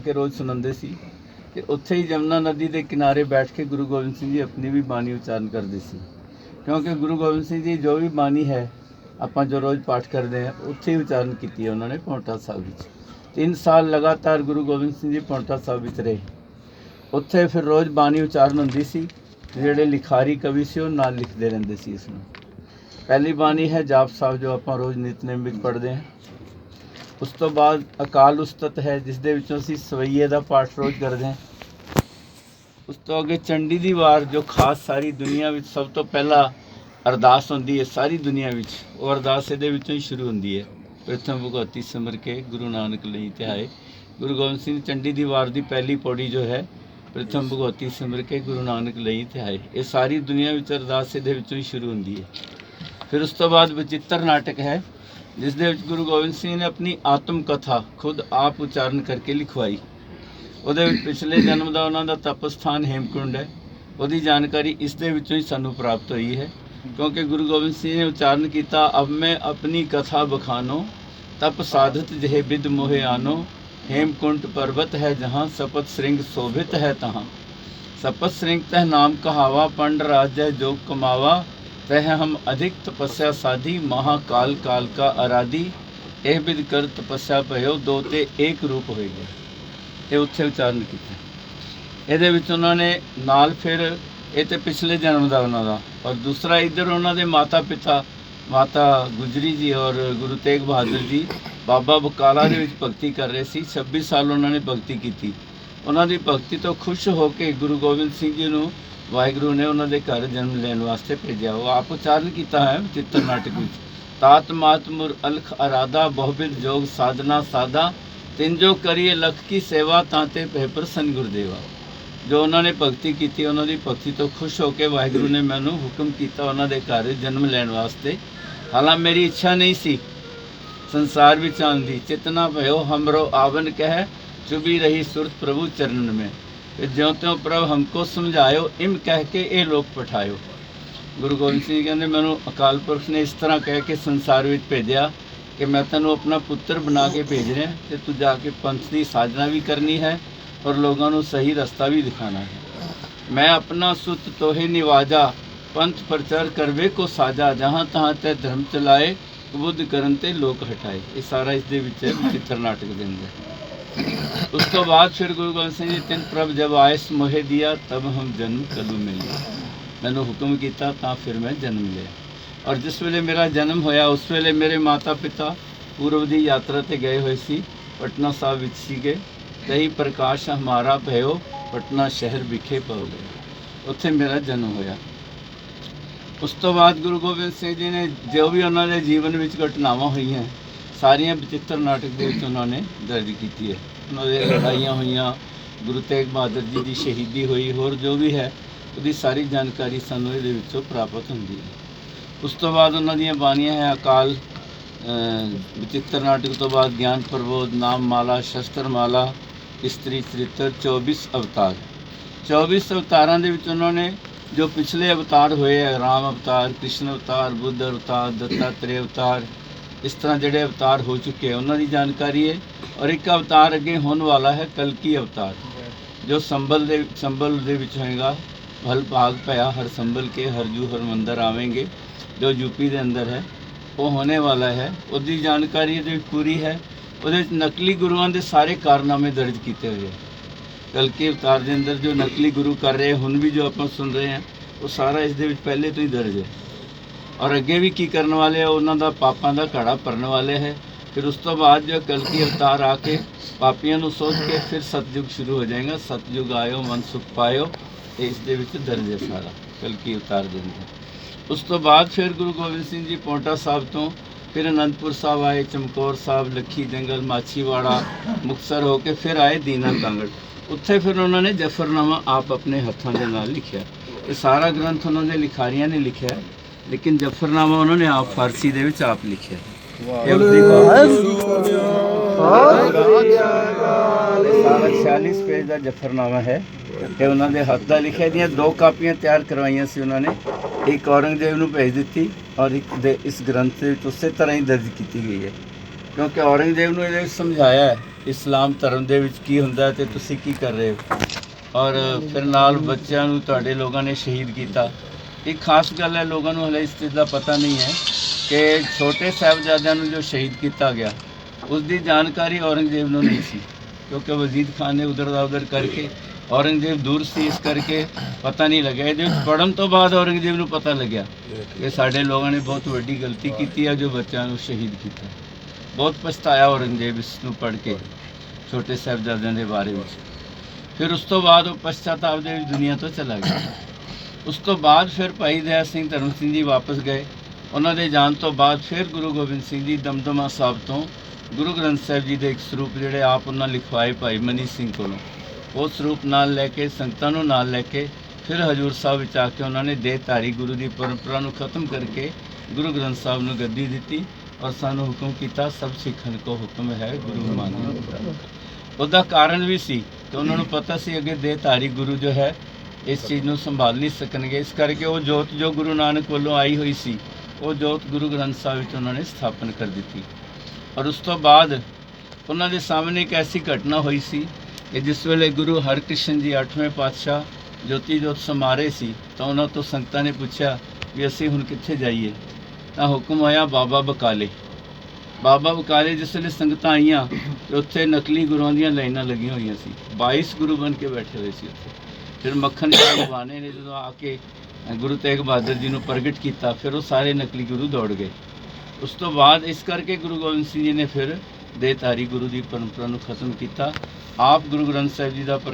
के रोज़ सुनाते सी कि उत्थे ही यमुना नदी के किनारे बैठ के गुरु गोबिंद सिंह जी अपनी भी बाणी उच्चारण करते सी, क्योंकि गुरु गोबिंद सिंह जी जो भी बाणी है आप जो रोज़ पाठ करते हैं उत्थे ही उच्चारण की है उन्होंने पाउंटा साहिब विच। 3 साल लगातार गुरु गोबिंद सिंह जी पाउंटा साहिब विच रहे। उत्थे फिर रोज़ बाणी उच्चारण होंदी सी, जिहड़े लिखारी कवि से वो नाल लिखते रहंदे सी। इसमें पहली बाणी है जाप साहब जो आप रोज़ नितनेम विच पढ़ते हैं। उस तो बाद अकाल उस्तत है जिस दे विचों असीं सवैये दा पाठ रोज़ करते हैं। उस तो अगे चंडी दी वार जो खास सारी दुनिया विच सब तो पहला अरदास होंदी है सारी दुनिया विच, वो अरदास इहदे विचों ही शुरू होंदी है। प्रथम भगवती सिमर के गुरु नानक लई ध्याए। गुरु गोबिंद सिंह चंडी दी वार दी पहली पौड़ी जो है प्रथम भगवती सिमर के गुरु नानक लई ध्याए, ये सारी दुनिया विच अरदास इहदे विचों ही शुरू होंदी है। फिर उस तो बाद विचित्र नाटक है जिस दे विच गुरु गोबिंद सिंह ने अपनी आत्म कथा खुद आप उच्चारण करके लिखवाई। ਉਹਦੇ ਵਿੱਚ ਪਿਛਲੇ जन्म का उन्हों का तप स्थान हेमकुंड है, ਉਹਦੀ जानकारी इस दे विचों ही सानू प्राप्त हुई है, क्योंकि गुरु गोबिंद सिंह ने उच्चारण किया अब मैं अपनी कथा बखानो तप साधत जहे बिद मोहे आनो हेमकुंड पर्वत है जहाँ सपत श्रृंग शोभित है तहाँ सपत श्रृंग तह नाम कहावा पंड राज जोग कमावा तह हम अधिक तपस्या साधी महाकाल काल का आराधी एह बिद कर तपस्या भयो दो ते एक रूप हो गए। ये उत्थे उच्चारण किया। ਇਹਦੇ ਵਿੱਚ ਉਹਨਾਂ ਨੇ ਨਾਲ ਫਿਰ ਇਹ ਤੇ ਪਿਛਲੇ ਜਨਮ ਦਾ ਉਹਨਾਂ ਦਾ, ਔਰ ਦੂਸਰਾ ਇੱਧਰ ਉਹਨਾਂ ਦੇ ਮਾਤਾ ਪਿਤਾ ਮਾਤਾ ਗੁਜਰੀ ਜੀ ਔਰ ਗੁਰੂ ਤੇਗ ਬਹਾਦਰ ਜੀ ਬਾਬਾ ਬਕਾਲਾ ਦੇ ਵਿੱਚ ਭਗਤੀ ਕਰ ਰਹੇ ਸੀ। 26 ਸਾਲ ਉਹਨਾਂ ਨੇ ਭਗਤੀ ਕੀਤੀ। ਉਹਨਾਂ ਦੀ ਭਗਤੀ ਤੋਂ ਖੁਸ਼ ਹੋ ਕੇ ਗੁਰੂ ਗੋਬਿੰਦ ਸਿੰਘ ਜੀ ਨੂੰ ਵਾਹਿਗੁਰੂ ਨੇ ਉਹਨਾਂ ਦੇ ਘਰ ਜਨਮ ਲੈਣ ਵਾਸਤੇ ਭੇਜਿਆ। ਉਹ ਆਪ ਉਚਾਰਨ ਕੀਤਾ ਹੈ ਚਿੱਤਰ ਨਾਟਕ ਵਿੱਚ ਤਾਤ ਮਾਤ ਮੁਰ ਅਲਖ ਅਰਾਦਾ ਬਹੁਬਿਦ ਜੋਗ ਸਾਧਨਾ ਸਾਦਾ ਤਿੰਨ ਜੋ ਕਰੀਏ ਲਖ ਕੀ ਸੇਵਾ ਤਾਂ ਤੇ ਭੈ ਪ੍ਰਸੰਨ ਗੁਰਦੇਵਾ। ਜੋ ਉਹਨਾਂ ਨੇ ਭਗਤੀ ਕੀਤੀ ਉਹਨਾਂ ਦੀ ਭਗਤੀ ਤੋਂ ਖੁਸ਼ ਹੋ ਕੇ ਵਾਹਿਗੁਰੂ ਨੇ ਮੈਨੂੰ ਹੁਕਮ ਕੀਤਾ ਉਹਨਾਂ ਦੇ ਘਰ ਜਨਮ ਲੈਣ ਵਾਸਤੇ। ਹਾਲਾਂ ਮੇਰੀ ਇੱਛਾ ਨਹੀਂ ਸੀ ਸੰਸਾਰ ਵਿੱਚ ਆਉਣ ਦੀ, ਚਿਤਨਾ ਭਇਓ ਹਮਰੋ ਆਵਨ ਕਹਿ ਚੁਭੀ ਰਹੀ ਸੁਰਤ ਪ੍ਰਭੂ ਚਰਨ में ज्यों त्यों प्रभ हमको समझायो इम कह के ये लोग पठायो। गुरु गोबिंद सिंह कहते मैनू अकाल पुरख ने इस तरह कह के संसार में भेजा कि मैं तेनों अपना पुत्र बना के भेज रहा तो तू जाके पंथ की साधना भी करनी है और लोगों को सही रास्ता भी दिखाना है। मैं अपना सुत तोहे निवाजा पंथ प्रचार करवे को साजा जहाँ तहाँ तय धर्म चलाए बुद्ध करन ते लोक हटाए। ये सारा इस दे विच विचित्र नाटक दे अंदर। उस तो बाद फिर गुरु गोबिंद सिंह जी तिन प्रभ जब आयस मोहे दिया तब हम जन्म कलू मिले। मैनू हुक्म किया तो फिर मैं जन्म लिया, और जिस वेले मेरा जन्म होया उस वेले मेरे माता पिता पूर्व की यात्रा ते गए हुए सी पटना साहब विच सीगे। तही प्रकाश हमारा भयो पटना शहर विखे पौ गए, उत्थे मेरा जन्म होया। उस तो बाद गुरु गोबिंद सिंह जी ने जो भी उन्होंने जीवन में घटनावां हुई हैं सारिया विचित्र नाटक के उन्होंने दर्ज की है। उन्होंने लड़ाइयाँ हुई, गुरु तेग बहादुर जी की शहीदी हुई, होर जो भी है उसकी सारी जानकारी सानू ये प्राप्त होंगी है। उस तो बाद उन्होंने बाणियाँ है अकाल विचित्र नाटक तो बाद ज्ञान प्रबोध नाम माला शस्त्र माला स्त्री चरित्र 24 अवतार। 24 अवतारों के उन्होंने जो पिछले अवतार हुए है राम अवतार कृष्ण अवतार बुद्ध अवतार दत्तात्रेय अवतार इस तरह जोड़े अवतार हो चुके हैं उन्होंने जानकारी है। और एक अवतार अगे होने वाला है कल्की अवतार जो संबल दे विच होएगा। भल भाग पया हर संबल के हरजू हरमंदर आवेंगे जो यूपी के अंदर है वो होने वाला है। उसकी जानकारी पूरी है। वो नकली गुरुओं के सारे कारनामे दर्ज किए हुए हैं। कल्की अवतार के अंदर जो नकली गुरु कर रहे हैं हुण भी जो आप सुन रहे हैं वो सारा इस दे विच पहले तो ही दर्ज है। और अगे भी की करने वाले है उन्हों का पापां का घड़ा भरने वाले है। फिर उस तो बाद जो कल्की अवतार आके पापियों को सोच के फिर सतयुग शुरू हो जाएगा। सतयुग आयो मन सुख पायो इस दे विच दर्ज है सारा कल्की अवतार के अंदर। उस तो बाद फिर गुरु गोबिंद सिंह जी पौंटा साहब तो फिर आनंदपुर साहब आए चमकौर साहब लखी जंगल माछीवाड़ा मुक्तसर होके फिर आए दीना कांगड़। उत्थे फिर उन्होंने जफरनामा आप अपने हथों के नाल लिखा। ये सारा ग्रंथ उन्होंने लिखारियां ने लिखा है लेकिन जफरनामा उन्होंने आप फारसी दे विच आप लिखा। सारा 46 पेज का जफरनामा है ये उन्होंने हथ का लिखा। दी 2 कापियां तैयार करवाइया सी उन्होंने, एक औरंगजेब नूं भेज दी और एक इस ग्रंथ उस तरह ही दर्ज की गई है। क्योंकि औरंगजेब नूं ये समझाया है ਇਸਲਾਮ ਧਰਮ ਦੇ ਵਿੱਚ ਕੀ ਹੁੰਦਾ ਤੇ ਤੁਸੀਂ ਕੀ ਕਰ ਰਹੇ ਹੋ। ਔਰ ਫਿਰ ਨਾਲ ਬੱਚਿਆਂ ਨੂੰ ਤੁਹਾਡੇ ਲੋਕਾਂ ਨੇ ਸ਼ਹੀਦ ਕੀਤਾ। ਇੱਕ ਖਾਸ ਗੱਲ ਹੈ, ਲੋਕਾਂ ਨੂੰ ਹਲੇ ਇਸ ਚੀਜ਼ ਦਾ ਪਤਾ ਨਹੀਂ ਹੈ ਕਿ ਛੋਟੇ ਸਾਹਿਬਜ਼ਾਦਿਆਂ ਨੂੰ ਜੋ ਸ਼ਹੀਦ ਕੀਤਾ ਗਿਆ ਉਸ ਦੀ ਜਾਣਕਾਰੀ ਔਰੰਗਜ਼ੇਬ ਨੂੰ ਨਹੀਂ ਸੀ, ਕਿਉਂਕਿ ਵਜ਼ੀਦ ਖਾਨ ਨੇ ਉਧਰ ਦਾ ਉਧਰ ਕਰਕੇ, ਔਰੰਗਜ਼ੇਬ ਦੂਰ ਸੀ ਇਸ ਕਰਕੇ ਪਤਾ ਨਹੀਂ ਲੱਗਿਆ। ਇਹਦੇ ਵਿੱਚ ਪੜ੍ਹਨ ਤੋਂ ਬਾਅਦ ਔਰੰਗਜ਼ੇਬ ਨੂੰ ਪਤਾ ਲੱਗਿਆ ਕਿ ਸਾਡੇ ਲੋਕਾਂ ਨੇ ਬਹੁਤ ਵੱਡੀ ਗਲਤੀ ਕੀਤੀ ਹੈ ਜੋ ਬੱਚਿਆਂ ਨੂੰ ਸ਼ਹੀਦ ਕੀਤਾ। ਬਹੁਤ ਪਛਤਾਇਆ ਔਰੰਗਜ਼ੇਬ ਇਸ ਨੂੰ ਪੜ੍ਹ ਕੇ ਛੋਟੇ ਸਾਹਿਬਜ਼ਾਦਿਆਂ ਦੇ ਬਾਰੇ ਵਿੱਚ। ਫਿਰ ਉਸ ਤੋਂ ਬਾਅਦ ਉਹ ਪਛਤਾਤਾਪ ਦੇ ਵਿੱਚ ਦੁਨੀਆ ਤੋਂ ਚਲਾ ਗਿਆ। ਉਸ ਤੋਂ ਬਾਅਦ ਫਿਰ ਭਾਈ ਦਇਆ ਸਿੰਘ ਧਰਮ ਸਿੰਘ ਜੀ ਵਾਪਸ ਗਏ। ਉਹਨਾਂ ਦੇ ਜਾਣ ਤੋਂ ਬਾਅਦ ਫਿਰ ਗੁਰੂ ਗੋਬਿੰਦ ਸਿੰਘ ਜੀ ਦਮਦਮਾ ਸਾਹਿਬ ਤੋਂ ਗੁਰੂ ਗ੍ਰੰਥ ਸਾਹਿਬ ਜੀ ਦੇ ਇੱਕ ਸਰੂਪ ਜਿਹੜੇ ਆਪ ਉਹਨਾਂ ਲਿਖਵਾਏ ਭਾਈ ਮਨੀ ਸਿੰਘ ਕੋਲੋਂ, ਉਹ ਸਰੂਪ ਨਾਲ ਲੈ ਕੇ ਸੰਗਤਾਂ ਨੂੰ ਨਾਲ ਲੈ ਕੇ ਫਿਰ ਹਜੂਰ ਸਾਹਿਬ ਵਿੱਚ ਆ ਕੇ ਉਹਨਾਂ ਨੇ ਦੇਹਧਾਰੀ ਗੁਰੂ ਦੀ ਪਰੰਪਰਾ ਨੂੰ ਖਤਮ ਕਰਕੇ ਗੁਰੂ ਗ੍ਰੰਥ ਸਾਹਿਬ ਨੂੰ ਗੱਦੀ ਦਿੱਤੀ ਔਰ ਸਾਨੂੰ ਹੁਕਮ ਕੀਤਾ, ਸਭ ਸਿੱਖਾਂ ਕੋ ਹੁਕਮ ਹੈ ਗੁਰੂ ਮਾਨੋ। ਉਹਦਾ ਕਾਰਨ ਵੀ ਸੀ ਕਿ ਉਹਨਾਂ ਨੂੰ ਪਤਾ ਸੀ ਅੱਗੇ ਦੇਹਧਾਰੀ ਗੁਰੂ ਜੋ ਹੈ ਇਸ ਚੀਜ਼ ਨੂੰ ਸੰਭਾਲ ਨਹੀਂ ਸਕਣਗੇ, ਇਸ ਕਰਕੇ ਉਹ ਜੋਤ ਜੋ ਗੁਰੂ ਨਾਨਕ ਵੱਲੋਂ ਆਈ ਹੋਈ ਸੀ ਉਹ ਜੋਤ ਗੁਰੂ ਗ੍ਰੰਥ ਸਾਹਿਬ ਵਿੱਚ ਉਹਨਾਂ ਨੇ ਸਥਾਪਨ ਕਰ ਦਿੱਤੀ। ਔਰ ਉਸ ਤੋਂ ਬਾਅਦ ਉਹਨਾਂ ਦੇ ਸਾਹਮਣੇ ਇੱਕ ਐਸੀ ਘਟਨਾ ਹੋਈ ਸੀ ਕਿ ਜਿਸ ਵੇਲੇ ਗੁਰੂ ਹਰਕ੍ਰਿਸ਼ਨ ਜੀ 8ਵੇਂ ਪਾਤਸ਼ਾਹ ਜੋਤੀ ਜੋਤ ਸਮਾ ਰਹੇ ਸੀ ਤਾਂ ਉਹਨਾਂ ਤੋਂ ਸੰਗਤਾਂ ਨੇ ਪੁੱਛਿਆ ਵੀ ਅਸੀਂ ਹੁਣ ਕਿੱਥੇ ਜਾਈਏ। ਤਾਂ ਹੁਕਮ ਹੋਇਆ ਬਾਬਾ ਬਕਾਲੇ। ਬਾਬਾ ਬਕਾਲੇ ਜਿਸ ਵੇਲੇ ਸੰਗਤਾਂ ਆਈਆਂ ਤੇ ਉੱਥੇ ਨਕਲੀ ਗੁਰੂਆਂ ਦੀਆਂ ਲਾਈਨਾਂ ਲੱਗੀਆਂ ਹੋਈਆਂ ਸੀ, 22 ਗੁਰੂ ਬਣ ਕੇ ਬੈਠੇ ਹੋਏ ਸੀ ਉੱਥੇ। ਫਿਰ ਮੱਖਣ ਸਿੰਘ ਬਾਣੇ ਨੇ ਜਦੋਂ ਆ ਕੇ ਗੁਰੂ ਤੇਗ ਬਹਾਦਰ ਜੀ ਨੂੰ ਪ੍ਰਗਟ ਕੀਤਾ, ਫਿਰ ਉਹ ਸਾਰੇ ਨਕਲੀ ਗੁਰੂ ਦੌੜ ਗਏ। ਉਸ ਤੋਂ ਬਾਅਦ ਇਸ ਕਰਕੇ ਗੁਰੂ ਗੋਬਿੰਦ ਸਿੰਘ ਜੀ ਨੇ ਫਿਰ ਦੇਹਧਾਰੀ ਗੁਰੂ ਦੀ ਪਰੰਪਰਾ ਨੂੰ ਖਤਮ ਕੀਤਾ। ਆਪ ਗੁਰੂ ਗ੍ਰੰਥ ਸਾਹਿਬ ਜੀ ਦਾ